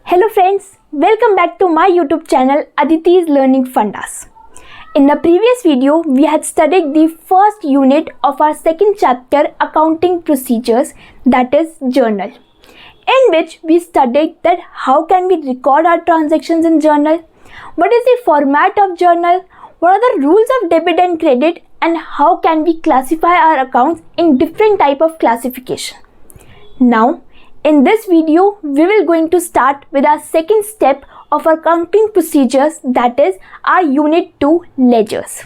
Hello friends, welcome back to my YouTube channel Aditi's Learning Fundas. In the previous video, we had studied the first unit of our second chapter, Accounting Procedures, that is Journal, in which we studied that how can we record our transactions in journal, what is the format of journal, what are the rules of debit and credit, and how can we classify our accounts in different type of classification. Now, in this video, we will going to start with our second step of our accounting procedures, that is our unit 2 ledgers.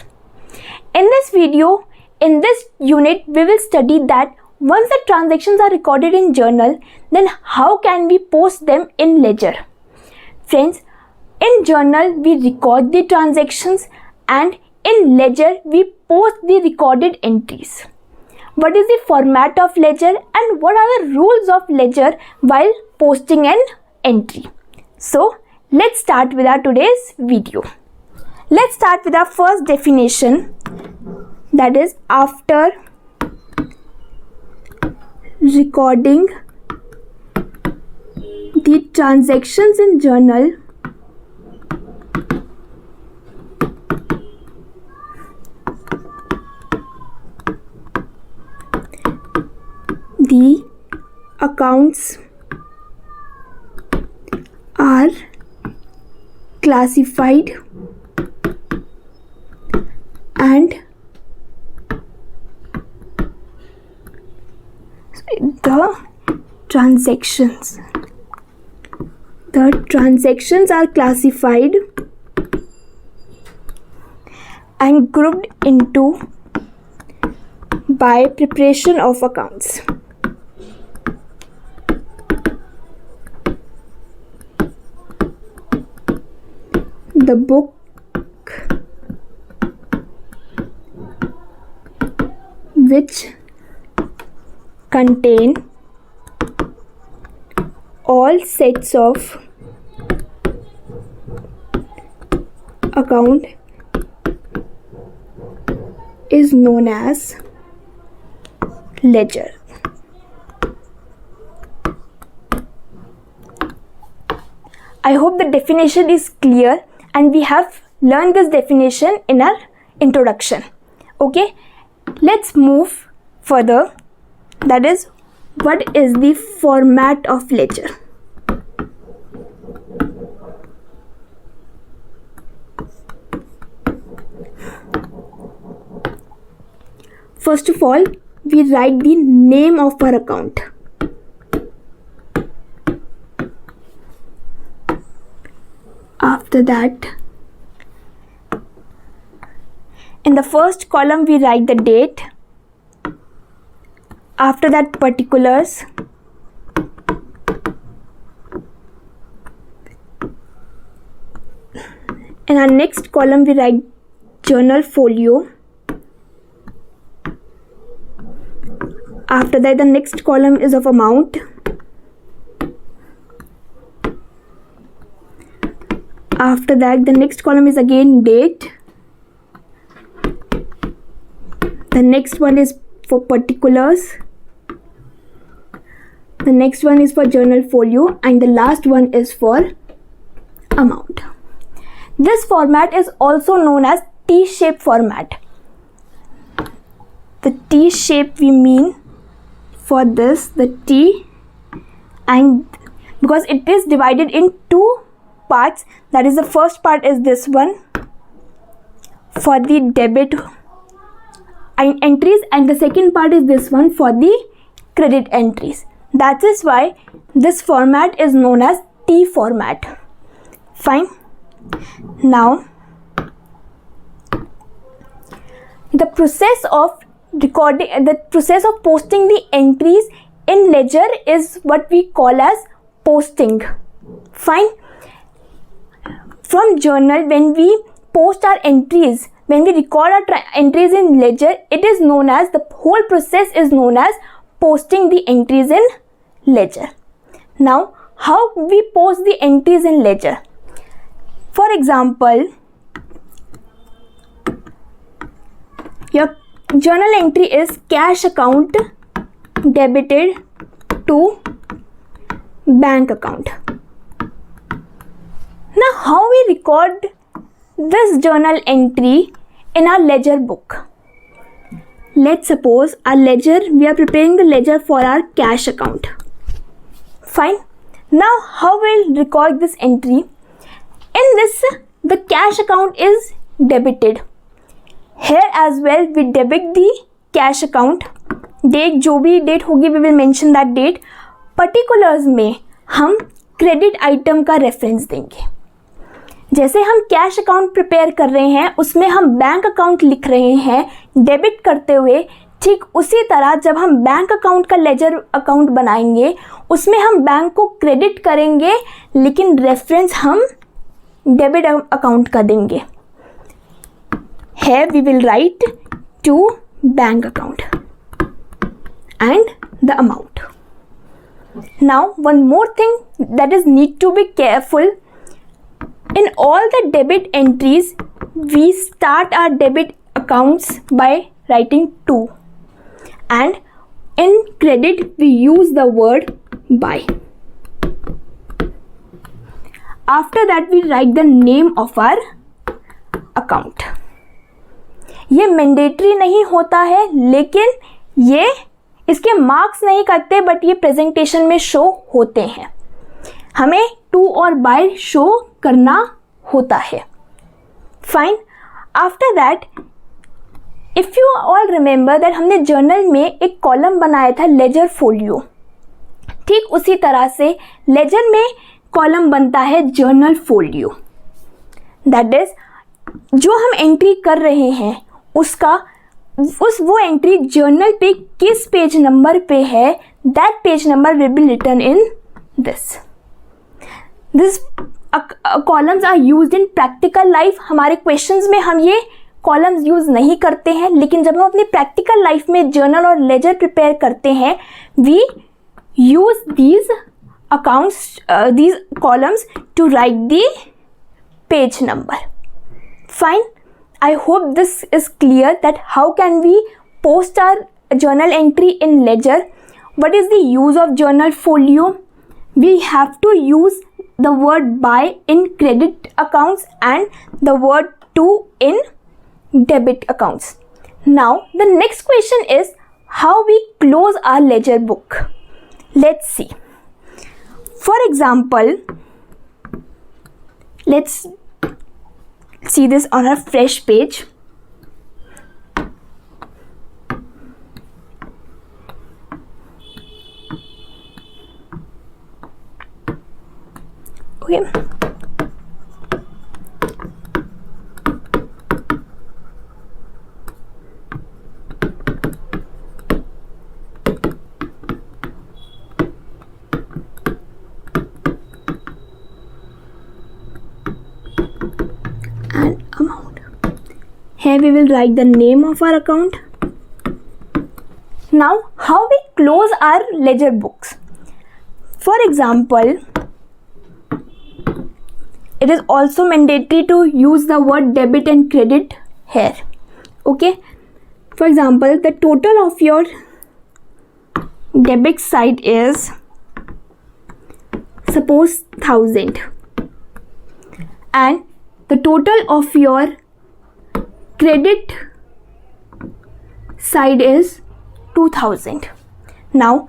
In this video, in this unit, we will study that once the transactions are recorded in journal, then how can we post them in ledger. Friends, in journal, we record the transactions and in ledger, we post the recorded entries. What is the format of ledger and what are the rules of ledger while posting an entry? So, let's start with our today's video. Let's start with our first definition, that is after recording the transactions in journal, the accounts are classified and the transactions are classified and grouped into by preparation of accounts. The book which contain all sets of account is known as ledger. I hope the definition is clear and we have learned this definition in our introduction. Okay, let's move further. That is, what is the format of ledger? First of all, we write the name of our account. After that, in the first column we write the date. After that, particulars. In our next column we write journal folio. After that, the next column is of amount. After that, the next column is again date. The next one is for particulars. The next one is for journal folio, and the last one is for amount. This format is also known as T-shape format. The T-shape we mean for this, the T, and because it is divided in two parts, that is, the first part is this one for the debit entries and the second part is this one for the credit entries. That is why this format is known as T format. Fine. Now, the process of posting the entries in ledger is what we call as posting. Fine. From journal, when we post our entries, when we record our entries in ledger, it is known as, the whole process is known as posting the entries in ledger. Now, how we post the entries in ledger? For example, your journal entry is cash account debited to bank account. Now how we record this journal entry in our ledger book? Let's suppose our ledger, we are preparing the ledger for our cash account. Fine. Now how we'll record this entry? In this, the cash account is debited. Here as well we debit the cash account. Date जो भी date होगी we will mention that date. Particulars में हम credit item का reference देंगे. जैसे हम cash account prepare कर रहे हैं उसमें हम बैंक अकाउंट लिख रहे हैं डेबिट करते हुए, ठीक उसी तरह जब हम बैंक अकाउंट का लेजर अकाउंट बनाएंगे उसमें हम बैंक को क्रेडिट करेंगे लेकिन रेफरेंस हम डेबिट अकाउंट का देंगे. Here we will write to bank account and the amount. Now one more thing that is need to be careful. In all the debit entries, we start our debit accounts by writing to, and in credit we use the word by. After that we write the name of our account. ये mandatory नहीं होता है लेकिन ये इसके marks नहीं करते, but ये प्रेजेंटेशन में शो होते हैं. हमें टू और बाय शो करना होता है. Fine. After that if you all remember that हमने जर्नल में एक कॉलम बनाया था लेजर फोलियो. ठीक उसी तरह से लेजर में कॉलम बनता है जर्नल फोलियो. दैट इज जो हम एंट्री कर रहे हैं उसका वो एंट्री जर्नल पे किस पेज नंबर पे है, that page number will be written in this. Columns are used in practical life. हमारे क्वेश्चंस में हम ये कॉलम्स यूज़ नहीं करते हैं, लेकिन जब हम अपनी प्रैक्टिकल लाइफ में जर्नल और लेजर प्रिपेयर करते हैं we use these accounts these columns to write the page number. Fine. I hope this is clear that how can we post our journal entry in ledger. What is the use of journal folio? We have to use the word by in credit accounts and the word to in debit accounts. Now the next question is how we close our ledger book. Let's see. For example, let's see this on our fresh page. Okay. Here we will write the name of our account. Now how we close our ledger books. For example, it is also mandatory to use the word debit and credit here. Okay. For example, the total of your debit side is suppose 1000 and the total of your credit side is 2000. Now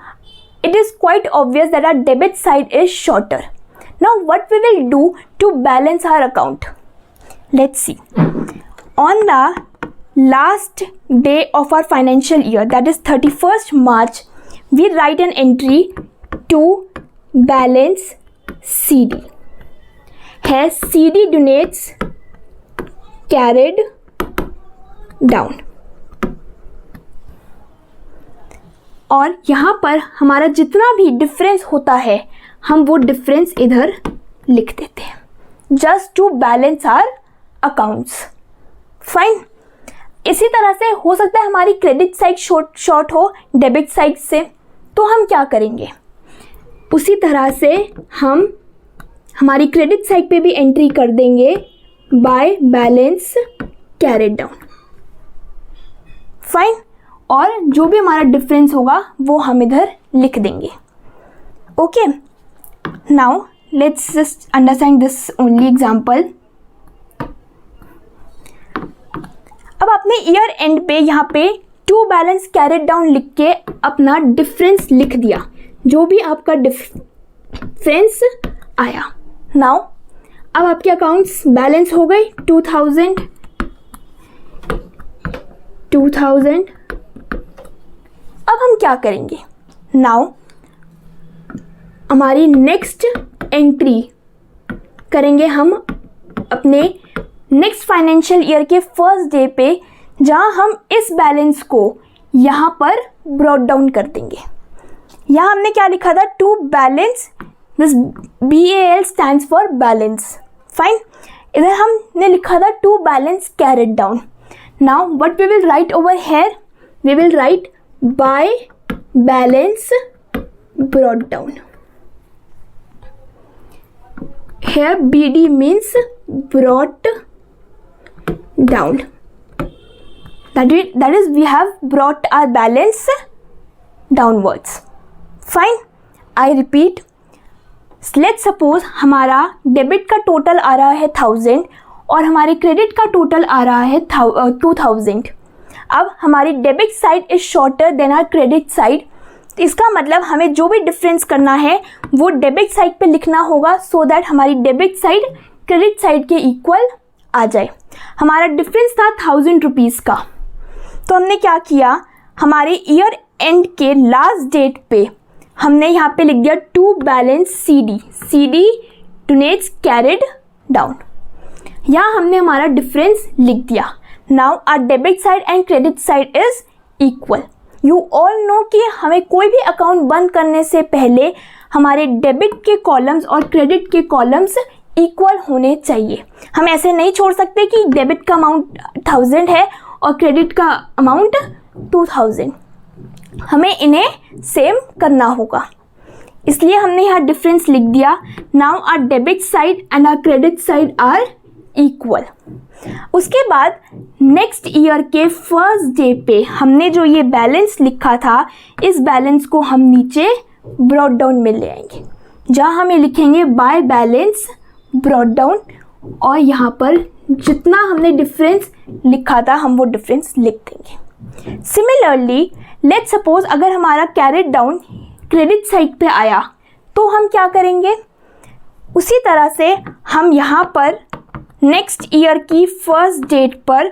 it is quite obvious that our debit side is shorter. Now what we will do to balance our account? Let's see. On the last day of our financial year, that is 31st March, we write an entry to balance CD. Here CD donates carried down. और यहाँ पर हमारा जितना भी difference होता है हम वो डिफरेंस इधर लिख देते हैं just to balance our accounts. Fine. इसी तरह से हो सकता है हमारी क्रेडिट साइड शॉर्ट हो डेबिट साइड से, तो हम क्या करेंगे उसी तरह से हम हमारी क्रेडिट साइड पे भी एंट्री कर देंगे bye balance carried down. Fine. और जो भी हमारा डिफरेंस होगा वो हम इधर लिख देंगे. Okay. Now let's just understand this only example. अब आपने ईयर एंड पे यहाँ पे टू बैलेंस कैरेट डाउन लिख के अपना डिफरेंस लिख दिया, जो भी आपका डिफरेंस आया. नाउ अब आपके अकाउंट्स बैलेंस हो गए 2000. अब हम क्या करेंगे? नाउ हमारी नेक्स्ट एंट्री करेंगे हम अपने नेक्स्ट फाइनेंशियल ईयर के फर्स्ट डे पे, जहाँ हम इस बैलेंस को यहाँ पर ब्रॉट डाउन कर देंगे. यहाँ हमने क्या लिखा था? To balance, this BAL stands for balance. Fine. इधर हमने लिखा था to balance carried down. Now what we will write over here? We will write by balance brought down. Here BD means brought down. That is we have brought our balance downwards. Fine. I repeat. Let's suppose हमारा debit का total आ रहा है 1000 और हमारे credit का total आ रहा है 2000. अब हमारी debit side is shorter than our credit side. इसका मतलब हमें जो भी डिफरेंस करना है वो डेबिट साइड पे लिखना होगा, सो दैट हमारी डेबिट साइड क्रेडिट साइड के इक्वल आ जाए. हमारा डिफरेंस था 1000 रुपीज़ का. तो हमने क्या किया? हमारे ईयर एंड के लास्ट डेट पे हमने यहाँ पे लिख दिया to balance CD denotes carried down. यहाँ हमने हमारा डिफरेंस लिख दिया. Now our debit side and credit side is equal. You all know कि हमें कोई भी अकाउंट बंद करने से पहले हमारे डेबिट के कॉलम्स और क्रेडिट के कॉलम्स इक्वल होने चाहिए. हम ऐसे नहीं छोड़ सकते कि डेबिट का अमाउंट 1000 है और क्रेडिट का अमाउंट 2000. हमें इन्हें सेम करना होगा, इसलिए हमने यहाँ डिफरेंस लिख दिया. Now our debit side and our credit side are equal. उसके बाद नेक्स्ट ईयर के फर्स्ट डे पे हमने जो ये बैलेंस लिखा था, इस बैलेंस को हम नीचे ब्रॉट डाउन में ले आएंगे, जहाँ हमें लिखेंगे बाय बैलेंस ब्रॉट डाउन. और यहाँ पर जितना हमने डिफरेंस लिखा था हम वो डिफरेंस लिख देंगे. सिमिलरली लेट्स सपोज अगर हमारा कैरेट डाउन क्रेडिट साइड पे आया तो हम क्या करेंगे? उसी तरह से हम यहाँ पर नेक्स्ट ईयर की फर्स्ट डेट पर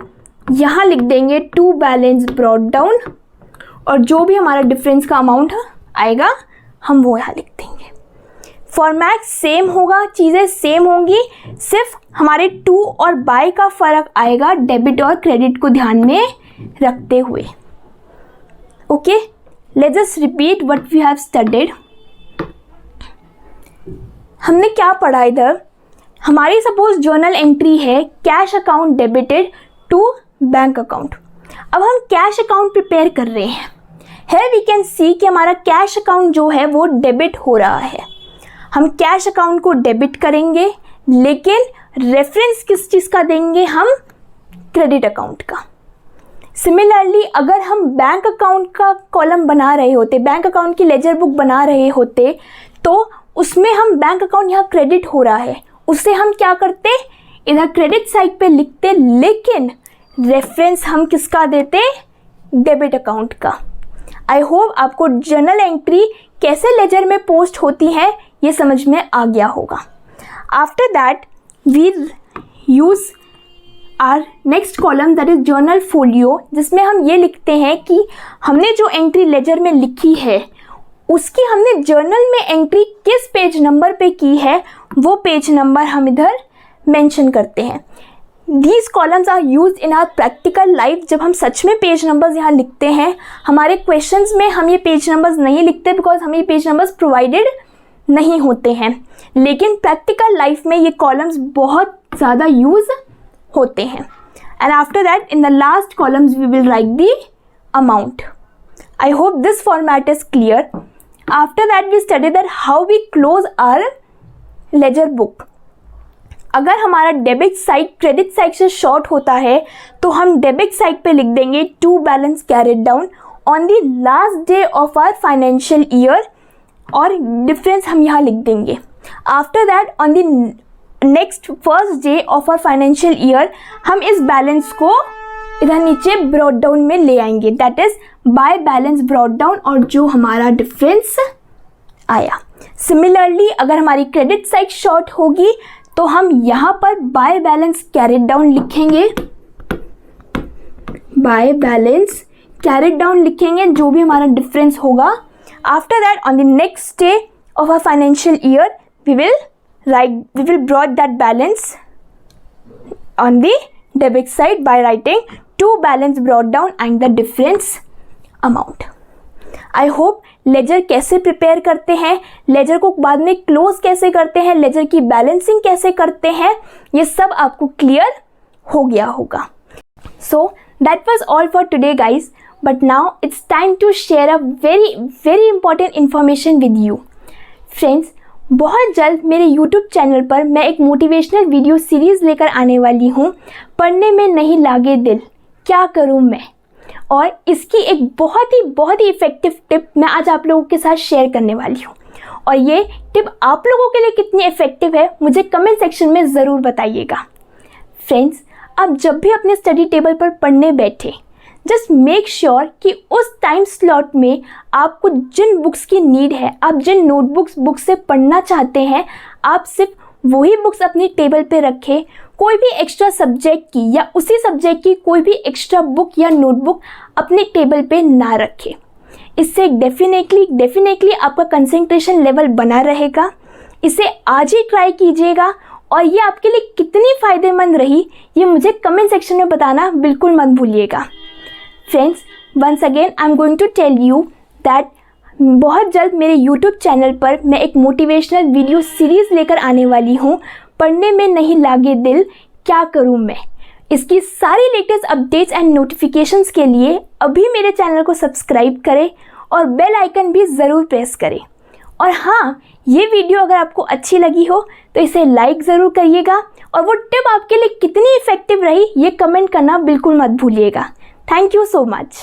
यहाँ लिख देंगे टू बैलेंस ब्रॉट डाउन, और जो भी हमारा डिफरेंस का अमाउंट आएगा हम वो यहाँ लिख देंगे. फॉर्मेट सेम होगा, चीज़ें सेम होंगी, सिर्फ हमारे टू और बाय का फ़र्क आएगा डेबिट और क्रेडिट को ध्यान में रखते हुए. Okay, let's just repeat what we have studied. हमने क्या पढ़ा इधर? हमारी सपोज जर्नल एंट्री है cash account debited to bank account. अब हम कैश अकाउंट प्रिपेयर कर रहे हैं. हेयर वी कैन सी कि हमारा कैश अकाउंट जो है वो डेबिट हो रहा है. हम कैश अकाउंट को डेबिट करेंगे, लेकिन रेफरेंस किस चीज़ का देंगे? हम क्रेडिट अकाउंट का. सिमिलरली अगर हम बैंक अकाउंट का कॉलम बना रहे होते, बैंक अकाउंट की लेजर बुक बना रहे होते, तो उसमें हम बैंक अकाउंट यहाँ क्रेडिट हो रहा है, उससे हम क्या करते? इधर क्रेडिट साइड पे लिखते, लेकिन रेफरेंस हम किसका देते? डेबिट अकाउंट का. आई होप आपको जर्नल एंट्री कैसे लेजर में पोस्ट होती है ये समझ में आ गया होगा. After that we use our next column that is journal folio, जिसमें हम ये लिखते हैं कि हमने जो एंट्री लेजर में लिखी है उसकी हमने जर्नल में एंट्री किस पेज नंबर पे की है, वो पेज नंबर हम इधर मेंशन करते हैं. These columns are use in our practical life. जब हम सच में पेज नंबर्स यहाँ लिखते हैं, हमारे क्वेश्चंस में हम ये पेज नंबर्स नहीं लिखते बिकॉज हमें ये पेज नंबर्स प्रोवाइडेड नहीं होते हैं, लेकिन प्रैक्टिकल लाइफ में ये कॉलम्स बहुत ज़्यादा यूज होते हैं. And after that in the last columns we will write the amount. I hope this format is clear. After that we study that how we close our ledger book. अगर हमारा debit side credit side से short होता है तो हम debit side पे लिख देंगे to balance carried down on the last day of our financial year, और डिफरेंस हम यहाँ लिख देंगे. After that on the next first day of our financial year हम इस बैलेंस को इधर नीचे ब्रॉट डाउन में ले आएंगे, that is by balance brought down, और जो हमारा डिफरेंस आया। सिमिलरली अगर हमारी क्रेडिट साइड शॉर्ट होगी तो हम यहाँ पर बाय बैलेंस कैरिड डाउन लिखेंगे, बाय बैलेंस कैरिड डाउन लिखेंगे जो भी हमारा डिफरेंस होगा। After that on the next day of our financial year we will brought that balance on the debit side by writing to balance brought down and the difference amount. I hope ledger कैसे prepare करते हैं, laser को बाद में close कैसे करते हैं, laser की बैलेंसिंग कैसे करते हैं, ये सब आपको क्लियर हो गया होगा। So that was all for today guys, but now it's time to share a very important information with you. Friends, बहुत जल्द मेरे YouTube चैनल पर मैं एक मोटिवेशनल वीडियो सीरीज़ लेकर आने वाली हूँ, पढ़ने में नहीं लागे दिल क्या करूँ मैं, और इसकी एक बहुत ही इफ़ेक्टिव टिप मैं आज आप लोगों के साथ शेयर करने वाली हूँ। और ये टिप आप लोगों के लिए कितनी इफ़ेक्टिव है मुझे कमेंट सेक्शन में ज़रूर बताइएगा। फ्रेंड्स, आप जब भी अपने स्टडी टेबल पर पढ़ने बैठे, जस्ट मेक श्योर कि उस टाइम स्लॉट में आपको जिन बुक्स की नीड है, आप जिन बुक से पढ़ना चाहते हैं, आप सिर्फ वही बुक्स अपनी टेबल पे रखें। कोई भी एक्स्ट्रा सब्जेक्ट की या उसी सब्जेक्ट की कोई भी एक्स्ट्रा बुक या नोटबुक अपने टेबल पे ना रखें। इससे डेफिनेटली आपका कंसंट्रेशन लेवल बना रहेगा। इसे आज ही ट्राई कीजिएगा, और ये आपके लिए कितनी फ़ायदेमंद रही ये मुझे कमेंट सेक्शन में बताना बिल्कुल मत भूलिएगा। Friends, once again I am going to tell you that बहुत जल्द मेरे YouTube चैनल पर मैं एक मोटिवेशनल वीडियो सीरीज़ लेकर आने वाली हूँ, पढ़ने में नहीं लागे दिल क्या करूँ मैं। इसकी सारी लेटेस्ट अपडेट्स एंड नोटिफिकेशंस के लिए अभी मेरे चैनल को सब्सक्राइब करें और बेल आइकन भी ज़रूर प्रेस करें। और हाँ, ये वीडियो अगर आपको अच्छी लगी हो तो इसे लाइक ज़रूर करिएगा, और वो टिप आपके लिए कितनी इफ़ेक्टिव रही ये कमेंट करना बिल्कुल मत भूलिएगा। Thank you so much.